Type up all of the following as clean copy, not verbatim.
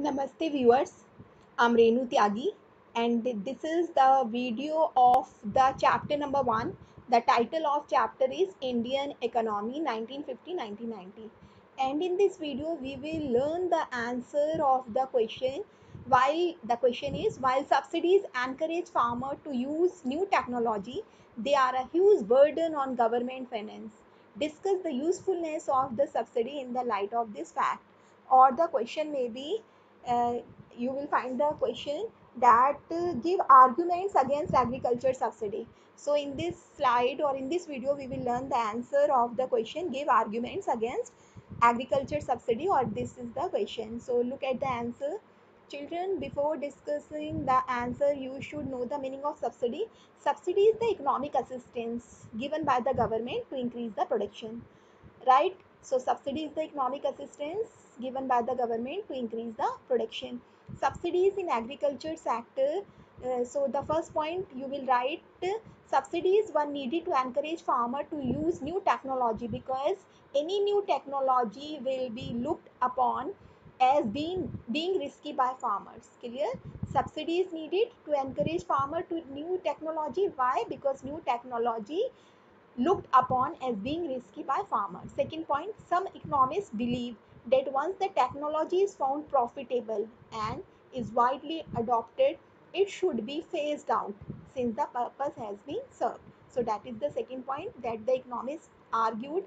Namaste viewers, I'm Renu Tyagi and this is the video of the chapter number 1. The title of chapter is Indian Economy 1950-1990, and in this video we will learn the answer of the question. While the question is, while subsidies encourage farmer to use new technology, they are a huge burden on government finance. Discuss the usefulness of the subsidy in the light of this fact. Or the question may be, uh, you will find the question that give arguments against agriculture subsidy. So in this slide or in this video we will learn the answer of the question, give arguments against agriculture subsidy, or this is the question. So look at the answer. Children, before discussing the answer you should know the meaning of subsidy. Subsidy is the economic assistance given by the government to increase the production, right? So subsidy is the economic assistance given by the government to increase the production. Subsidies in agriculture sector. So the first point you will write, subsidies were needed to encourage farmer to use new technology, because any new technology will be looked upon as being risky by farmers. Clear? Subsidy is needed to encourage farmer to new technology. Why? Because new technology looked upon as being risky by farmers. Second point, some economists believe that once the technology is found profitable and is widely adopted, it should be phased out since the purpose has been served. So that is the second point, that the economists argued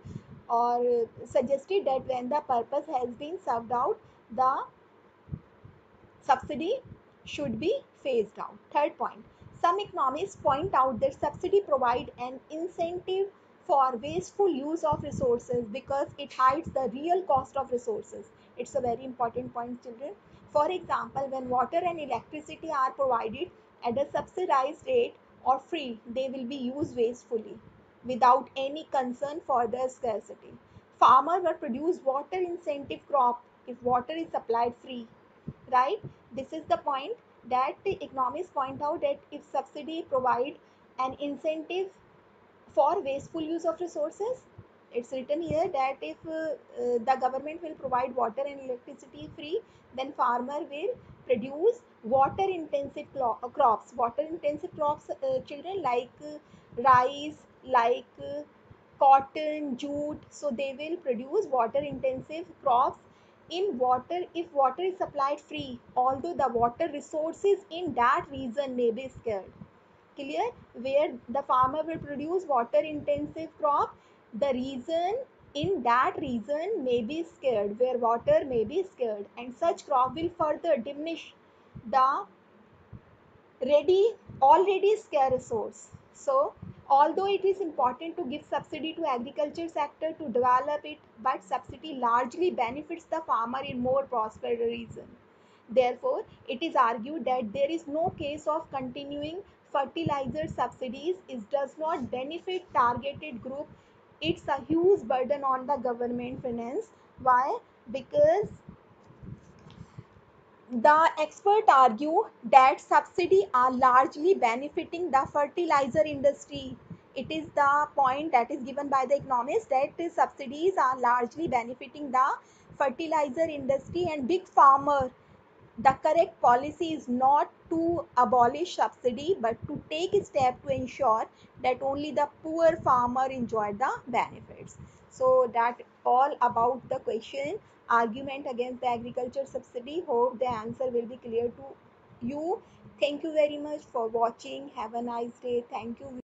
or suggested that when the purpose has been served out, the subsidy should be phased out. Third point, some economists point out that subsidy provide an incentive for wasteful use of resources because it hides the real cost of resources. It's a very important point, children. For example, when water and electricity are provided at a subsidized rate or free, they will be used wastefully without any concern for their scarcity. Farmer will produce water incentive crop if water is supplied free, right? This is the point that the economists point out, that if subsidy provide an incentive for wasteful use of resources, it's written here that if the government will provide water and electricity free, then farmer will produce water intensive crops. Water intensive crops, children, like rice, like cotton, jute. So they will produce water intensive crops in water if water is supplied free, although the water resources in that region may be scarce. Clear? Where the farmer will produce water intensive crop, the region, in that region may be scarce, where water may be scarce, and such crop will further diminish the ready already scarce resource. So although it is important to give subsidy to agriculture sector to develop it, but subsidy largely benefits the farmer in more prosperous region. Therefore, it is argued that there is no case of continuing fertilizer subsidies. It does not benefit targeted group. It's a huge burden on the government finance. Why? Because the experts argue that subsidies are largely benefiting the fertilizer industry. It is the point that is given by the economists, that subsidies are largely benefiting the fertilizer industry and big farmer. The correct policy is not to abolish subsidy, but to take a step to ensure that only the poor farmer enjoy the benefits. So that all about the question, argument against the agriculture subsidy. Hope the answer will be clear to you. Thank you very much for watching. Have a nice day. Thank you.